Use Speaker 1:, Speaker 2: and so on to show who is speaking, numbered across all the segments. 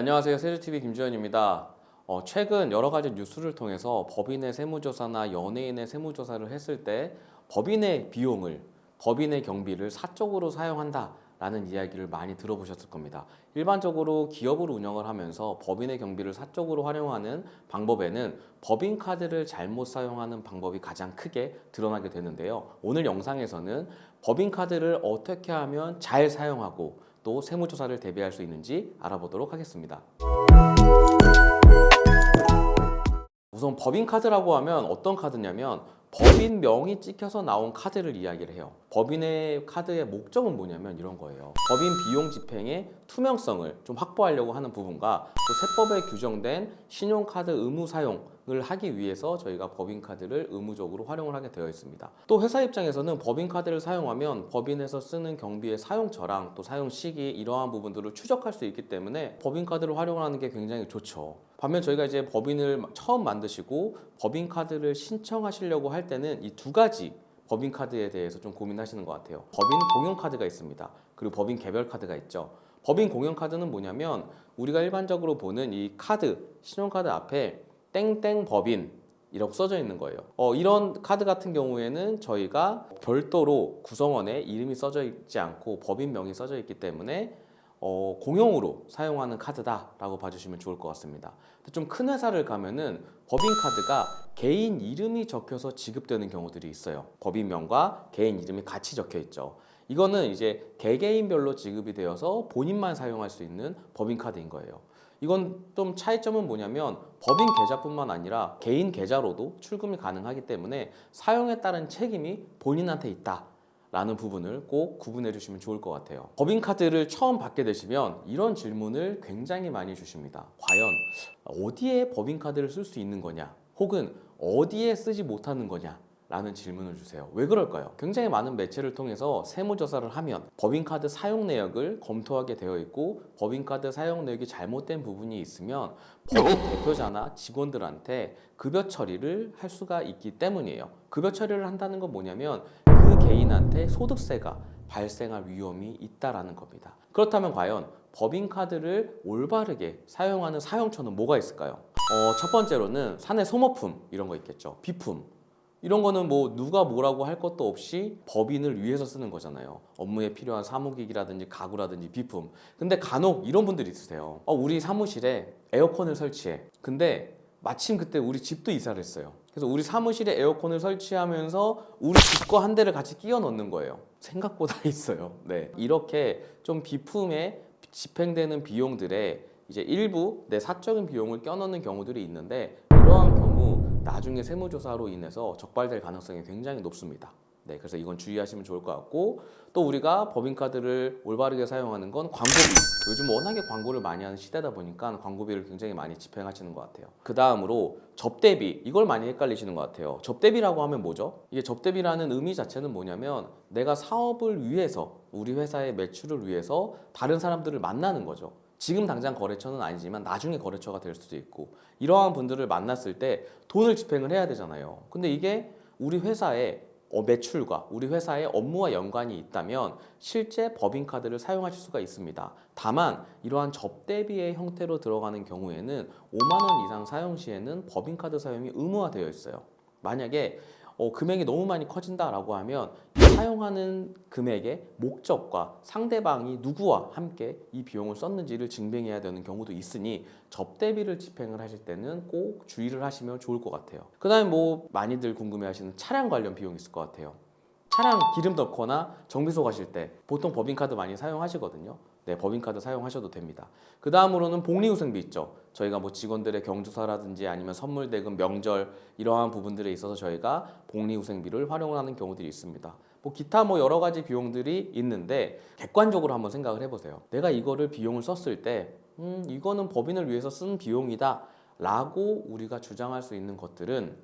Speaker 1: 네, 안녕하세요. 세주TV 김주현입니다. 최근 여러 가지 뉴스를 통해서 법인의 세무조사나 연예인의 세무조사를 했을 때 법인의 비용을, 법인의 경비를 사적으로 사용한다라는 이야기를 많이 들어보셨을 겁니다. 일반적으로 기업을 운영을 하면서 법인의 경비를 사적으로 활용하는 방법에는 법인카드를 잘못 사용하는 방법이 가장 크게 드러나게 되는데요. 오늘 영상에서는 법인카드를 어떻게 하면 잘 사용하고 또 세무조사를 대비할 수 있는지 알아보도록 하겠습니다. 우선 법인카드라고 하면 어떤 카드냐면 법인명이 찍혀서 나온 카드를 이야기를 해요. 법인의 카드의 목적은 뭐냐면 이런 거예요. 법인 비용 집행의 투명성을 좀 확보하려고 하는 부분과 또 세법에 규정된 신용카드 의무 사용을 하기 위해서 저희가 법인카드를 의무적으로 활용을 하게 되어 있습니다. 또 회사 입장에서는 법인카드를 사용하면 법인에서 쓰는 경비의 사용처랑 또 사용 시기 이러한 부분들을 추적할 수 있기 때문에 법인카드를 활용하는 게 굉장히 좋죠. 반면 저희가 이제 법인을 처음 만드시고 법인카드를 신청하시려고 할 때는 이 두 가지 법인카드에 대해서 좀 고민하시는 것 같아요. 법인 공용카드가 있습니다. 그리고 법인 개별카드가 있죠. 법인 공용카드는 뭐냐면 우리가 일반적으로 보는 이 카드, 신용카드 앞에 땡땡 법인 이라고 써져 있는 거예요. 이런 카드 같은 경우에는 저희가 별도로 구성원에 이름이 써져 있지 않고 법인명이 써져 있기 때문에 공용으로 사용하는 카드다라고 봐주시면 좋을 것 같습니다. 좀 큰 회사를 가면은 법인카드가 개인 이름이 적혀서 지급되는 경우들이 있어요. 법인명과 개인 이름이 같이 적혀 있죠. 이거는 이제 개개인별로 지급이 되어서 본인만 사용할 수 있는 법인카드인 거예요. 이건 좀 차이점은 뭐냐면 법인 계좌뿐만 아니라 개인 계좌로도 출금이 가능하기 때문에 사용에 따른 책임이 본인한테 있다 라는 부분을 꼭 구분해 주시면 좋을 것 같아요. 법인카드를 처음 받게 되시면 이런 질문을 굉장히 많이 주십니다. 과연 어디에 법인카드를 쓸 수 있는 거냐? 혹은 어디에 쓰지 못하는 거냐? 라는 질문을 주세요. 왜 그럴까요? 굉장히 많은 매체를 통해서 세무조사를 하면 법인카드 사용 내역을 검토하게 되어 있고 법인카드 사용 내역이 잘못된 부분이 있으면 법인 대표자나 직원들한테 급여 처리를 할 수가 있기 때문이에요. 급여 처리를 한다는 건 뭐냐면 그 개인한테 소득세가 발생할 위험이 있다라는 겁니다. 그렇다면 과연 법인카드를 올바르게 사용하는 사용처는 뭐가 있을까요? 첫 번째로는 사내 소모품 이런 거 있겠죠. 비품. 이런 거는 뭐 누가 뭐라고 할 것도 없이 법인을 위해서 쓰는 거잖아요. 업무에 필요한 사무기기라든지 가구라든지 비품. 근데 간혹 이런 분들이 있으세요. 우리 사무실에 에어컨을 설치해. 근데 마침 그때 우리 집도 이사를 했어요. 그래서 우리 사무실에 에어컨을 설치하면서 우리 집과 한 대를 같이 끼워 넣는 거예요. 생각보다 있어요. 네. 이렇게 좀 비품에 집행되는 비용들에 이제 일부 내 사적인 비용을 껴넣는 경우들이 있는데 이러한 경우 나중에 세무조사로 인해서 적발될 가능성이 굉장히 높습니다. 네, 그래서 이건 주의하시면 좋을 것 같고 또 우리가 법인카드를 올바르게 사용하는 건 광고비. 요즘 워낙에 광고를 많이 하는 시대다 보니까 광고비를 굉장히 많이 집행하시는 것 같아요. 그 다음으로 접대비. 이걸 많이 헷갈리시는 것 같아요. 접대비라고 하면 뭐죠? 이게 접대비라는 의미 자체는 뭐냐면 내가 사업을 위해서 우리 회사의 매출을 위해서 다른 사람들을 만나는 거죠. 지금 당장 거래처는 아니지만 나중에 거래처가 될 수도 있고 이러한 분들을 만났을 때 돈을 집행을 해야 되잖아요. 근데 이게 우리 회사의 매출과 우리 회사의 업무와 연관이 있다면 실제 법인카드를 사용하실 수가 있습니다. 다만 이러한 접대비의 형태로 들어가는 경우에는 5만 원 이상 사용 시에는 법인카드 사용이 의무화되어 있어요. 만약에 금액이 너무 많이 커진다라고 하면 사용하는 금액의 목적과 상대방이 누구와 함께 이 비용을 썼는지를 증명해야 되는 경우도 있으니 접대비를 집행을 하실 때는 꼭 주의를 하시면 좋을 것 같아요. 그 다음에 뭐 많이들 궁금해하시는 차량 관련 비용이 있을 것 같아요. 차량 기름 넣거나 정비소 가실 때 보통 법인카드 많이 사용하시거든요. 네, 법인카드 사용하셔도 됩니다. 그 다음으로는 복리후생비 있죠. 저희가 뭐 직원들의 경조사라든지 아니면 선물 대금, 명절 이러한 부분들에 있어서 저희가 복리후생비를 활용하는 경우들이 있습니다. 뭐 기타 뭐 여러 가지 비용들이 있는데 객관적으로 한번 생각을 해보세요. 내가 이거를 비용을 썼을 때 이거는 법인을 위해서 쓴 비용이다 라고 우리가 주장할 수 있는 것들은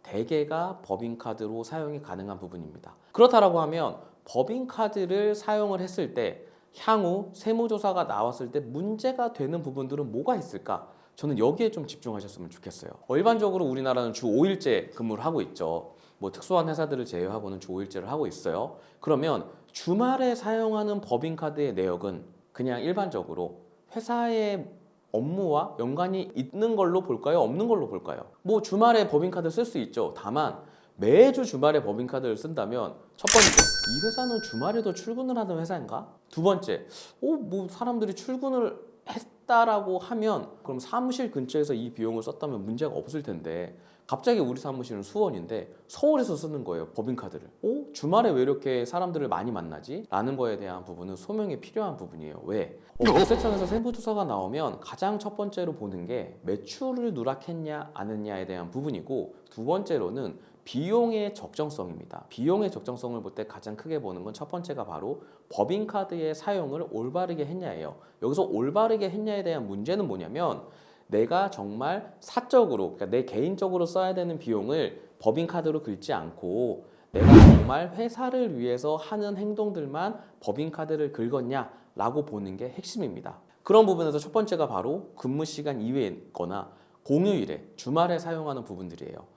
Speaker 1: 대개가 법인카드로 사용이 가능한 부분입니다. 그렇다라고 하면 법인카드를 사용을 했을 때 향후 세무조사가 나왔을 때 문제가 되는 부분들은 뭐가 있을까? 저는 여기에 좀 집중하셨으면 좋겠어요. 일반적으로 우리나라는 주 5일제 근무를 하고 있죠. 뭐 특수한 회사들을 제외하고는 주 5일제를 하고 있어요. 그러면 주말에 사용하는 법인카드의 내역은 그냥 일반적으로 회사의 업무와 연관이 있는 걸로 볼까요? 없는 걸로 볼까요? 뭐 주말에 법인카드 쓸 수 있죠. 다만 매주 주말에 법인카드를 쓴다면 첫 번째, 이 회사는 주말에도 출근을 하는 회사인가? 두 번째, 뭐 사람들이 출근을 했다라고 하면 그럼 사무실 근처에서 이 비용을 썼다면 문제가 없을 텐데 갑자기 우리 사무실은 수원인데 서울에서 쓰는 거예요, 법인카드를. 주말에 왜 이렇게 사람들을 많이 만나지? 라는 거에 대한 부분은 소명이 필요한 부분이에요. 왜? 국세청에서 세무조사가 나오면 가장 첫 번째로 보는 게 매출을 누락했냐 안 했냐에 대한 부분이고, 두 번째로는 비용의 적정성입니다. 비용의 적정성을 볼 때 가장 크게 보는 건 첫 번째가 바로 법인카드의 사용을 올바르게 했냐예요. 여기서 올바르게 했냐에 대한 문제는 뭐냐면 내가 정말 사적으로, 그러니까 내 개인적으로 써야 되는 비용을 법인카드로 긁지 않고 내가 정말 회사를 위해서 하는 행동들만 법인카드를 긁었냐라고 보는 게 핵심입니다. 그런 부분에서 첫 번째가 바로 근무 시간 이외거나 공휴일에, 주말에 사용하는 부분들이에요.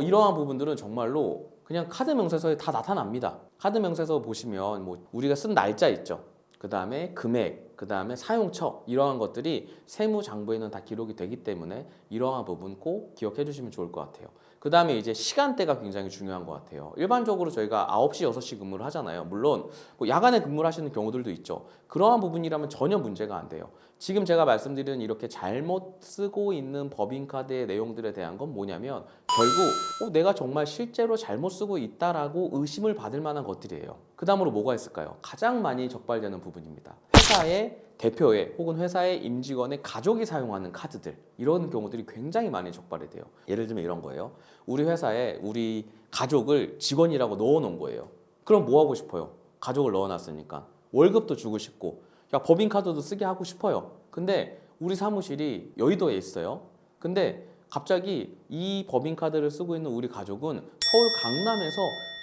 Speaker 1: 이러한 부분들은 정말로 그냥 카드 명세서에 다 나타납니다. 카드 명세서 보시면 뭐 우리가 쓴 날짜 있죠. 그 다음에 금액, 그 다음에 사용처, 이러한 것들이 세무장부에는 다 기록이 되기 때문에 이러한 부분 꼭 기억해 주시면 좋을 것 같아요. 그 다음에 이제 시간대가 굉장히 중요한 것 같아요. 일반적으로 저희가 9시, 6시 근무를 하잖아요. 물론 뭐 야간에 근무를 하시는 경우들도 있죠. 그러한 부분이라면 전혀 문제가 안 돼요. 지금 제가 말씀드린 이렇게 잘못 쓰고 있는 법인카드의 내용들에 대한 건 뭐냐면 결국 내가 정말 실제로 잘못 쓰고 있다라고 의심을 받을 만한 것들이에요. 그 다음으로 뭐가 있을까요? 가장 많이 적발되는 부분입니다. 회사의 대표의 혹은 회사의 임직원의 가족이 사용하는 카드들, 이런 경우들이 굉장히 많이 적발이 돼요. 예를 들면 이런 거예요. 우리 회사에 우리 가족을 직원이라고 넣어놓은 거예요. 그럼 뭐 하고 싶어요? 가족을 넣어놨으니까 월급도 주고 싶고 법인카드도 쓰게 하고 싶어요. 근데 우리 사무실이 여의도에 있어요. 근데 갑자기 이 법인카드를 쓰고 있는 우리 가족은 서울 강남에서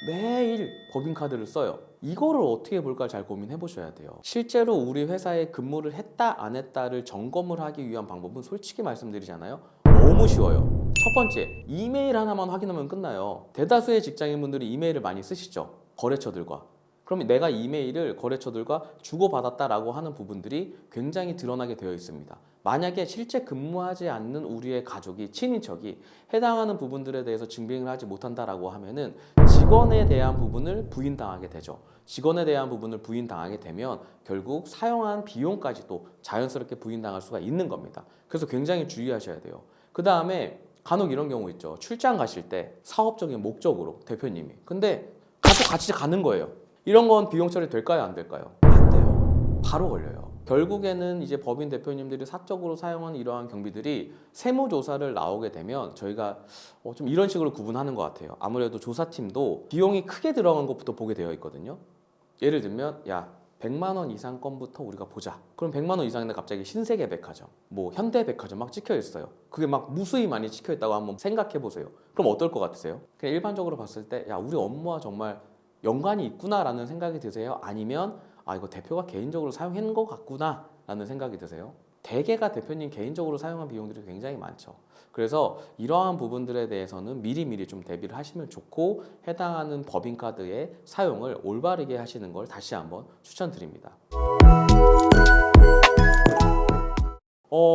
Speaker 1: 매일 법인카드를 써요. 이거를 어떻게 볼까 잘 고민해 보셔야 돼요. 실제로 우리 회사에 근무를 했다 안 했다를 점검을 하기 위한 방법은 솔직히 말씀드리잖아요. 너무 쉬워요. 첫 번째, 이메일 하나만 확인하면 끝나요. 대다수의 직장인분들이 이메일을 많이 쓰시죠. 거래처들과. 그럼 내가 이메일을 거래처들과 주고받았다라고 하는 부분들이 굉장히 드러나게 되어 있습니다. 만약에 실제 근무하지 않는 우리의 가족이, 친인척이 해당하는 부분들에 대해서 증빙을 하지 못한다라고 하면은 직원에 대한 부분을 부인당하게 되죠. 직원에 대한 부분을 부인당하게 되면 결국 사용한 비용까지도 자연스럽게 부인당할 수가 있는 겁니다. 그래서 굉장히 주의하셔야 돼요. 그 다음에 간혹 이런 경우 있죠. 출장 가실 때 사업적인 목적으로 대표님이. 근데 가족 같이 가는 거예요. 이런 건 비용 처리 될까요? 안 될까요? 안 돼요. 바로 걸려요. 결국에는 이제 법인 대표님들이 사적으로 사용하는 이러한 경비들이 세무조사를 나오게 되면 저희가 좀 이런 식으로 구분하는 것 같아요. 아무래도 조사팀도 비용이 크게 들어간 것부터 보게 되어 있거든요. 예를 들면 100만 원 이상 건부터 우리가 보자. 그럼 100만 원 이상인데 갑자기 신세계백화점, 뭐 현대백화점 막 찍혀 있어요. 그게 막 무수히 많이 찍혀 있다고 한번 생각해 보세요. 그럼 어떨 것 같으세요? 그냥 일반적으로 봤을 때 우리 업무와 정말 연관이 있구나라는 생각이 드세요? 아니면 이거 대표가 개인적으로 사용한 것 같구나 라는 생각이 드세요? 대개가 대표님 개인적으로 사용한 비용들이 굉장히 많죠. 그래서 이러한 부분들에 대해서는 미리미리 좀 대비를 하시면 좋고, 해당하는 법인카드의 사용을 올바르게 하시는 걸 다시 한번 추천드립니다.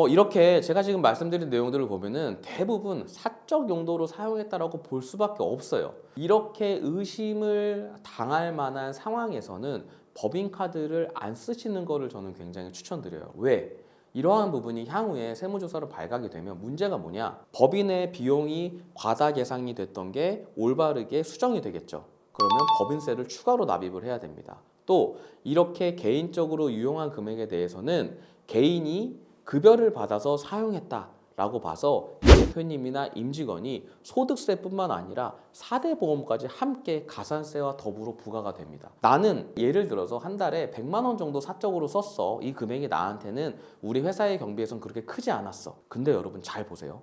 Speaker 1: 이렇게 제가 지금 말씀드린 내용들을 보면은 대부분 사적 용도로 사용했다라고 볼 수밖에 없어요. 이렇게 의심을 당할 만한 상황에서는 법인카드를 안 쓰시는 거를 저는 굉장히 추천드려요. 왜? 이러한 부분이 향후에 세무조사로 발각이 되면 문제가 뭐냐? 법인의 비용이 과다 계상이 됐던 게 올바르게 수정이 되겠죠. 그러면 법인세를 추가로 납입을 해야 됩니다. 또 이렇게 개인적으로 유용한 금액에 대해서는 개인이 급여를 받아서 사용했다라고 봐서 대표님이나 임직원이 소득세뿐만 아니라 4대 보험까지 함께 가산세와 더불어 부과가 됩니다. 나는 예를 들어서 한 달에 100만 원 정도 사적으로 썼어. 이 금액이 나한테는 우리 회사의 경비에선 그렇게 크지 않았어. 근데 여러분 잘 보세요.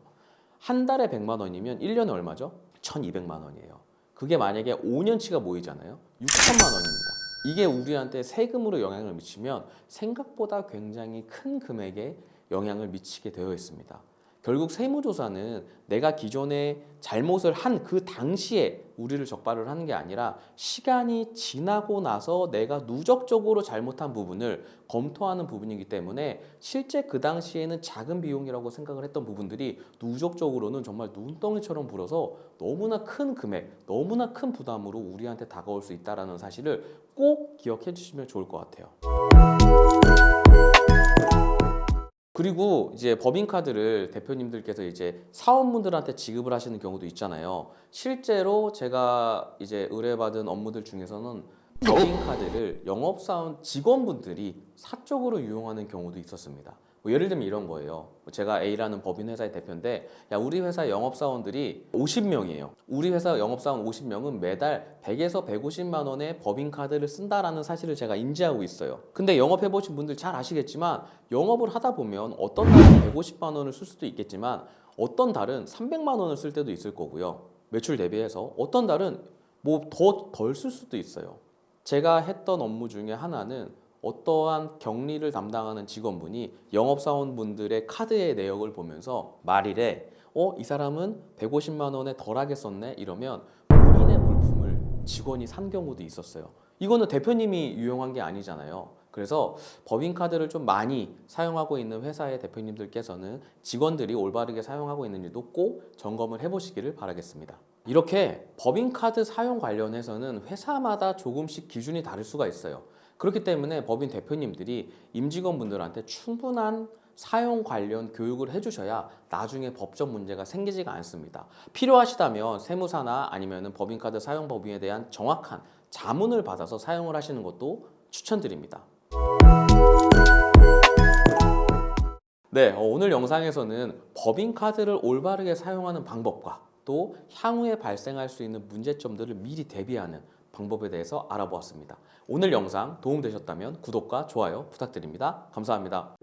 Speaker 1: 한 달에 100만 원이면 1년에 얼마죠? 1200만 원이에요. 그게 만약에 5년치가 모이잖아요. 6천만 원입니다. 이게 우리한테 세금으로 영향을 미치면 생각보다 굉장히 큰 금액에 영향을 미치게 되어 있습니다. 결국 세무조사는 내가 기존에 잘못을 한 그 당시에 우리를 적발을 하는 게 아니라 시간이 지나고 나서 내가 누적적으로 잘못한 부분을 검토하는 부분이기 때문에 실제 그 당시에는 작은 비용이라고 생각을 했던 부분들이 누적적으로는 정말 눈덩이처럼 불어서 너무나 큰 금액, 너무나 큰 부담으로 우리한테 다가올 수 있다는 사실을 꼭 기억해 주시면 좋을 것 같아요. 그리고 이제 법인카드를 대표님들께서 이제 사원분들한테 지급을 하시는 경우도 있잖아요. 실제로 제가 이제 의뢰받은 업무들 중에서는 법인카드를 영업사원 직원분들이 사적으로 이용하는 경우도 있었습니다. 뭐 예를 들면 이런 거예요. 제가 A라는 법인 회사의 대표인데, 야, 우리 회사 영업사원들이 50명이에요. 우리 회사 영업사원 50명은 매달 100에서 150만 원의 법인카드를 쓴다라는 사실을 제가 인지하고 있어요. 근데 영업해보신 분들 잘 아시겠지만 영업을 하다 보면 어떤 달은 150만 원을 쓸 수도 있겠지만 어떤 달은 300만 원을 쓸 때도 있을 거고요. 매출 대비해서 어떤 달은 뭐 더 덜 쓸 수도 있어요. 제가 했던 업무 중에 하나는 어떠한 격리를 담당하는 직원분이 영업사원분들의 카드의 내역을 보면서 말일에 이 사람은 150만 원에 덜하게 썼네 이러면 본인의 물품을 직원이 산 경우도 있었어요. 이거는 대표님이 유용한 게 아니잖아요. 그래서 법인카드를 좀 많이 사용하고 있는 회사의 대표님들께서는 직원들이 올바르게 사용하고 있는지도 꼭 점검을 해보시기를 바라겠습니다. 이렇게 법인카드 사용 관련해서는 회사마다 조금씩 기준이 다를 수가 있어요. 그렇기 때문에 법인 대표님들이 임직원분들한테 충분한 사용 관련 교육을 해주셔야 나중에 법적 문제가 생기지가 않습니다. 필요하시다면 세무사나 아니면 법인카드 사용 법인에 대한 정확한 자문을 받아서 사용을 하시는 것도 추천드립니다. 네, 오늘 영상에서는 법인카드를 올바르게 사용하는 방법과 또 향후에 발생할 수 있는 문제점들을 미리 대비하는 방법에 대해서 알아보았습니다. 오늘 영상 도움되셨다면 구독과 좋아요 부탁드립니다. 감사합니다.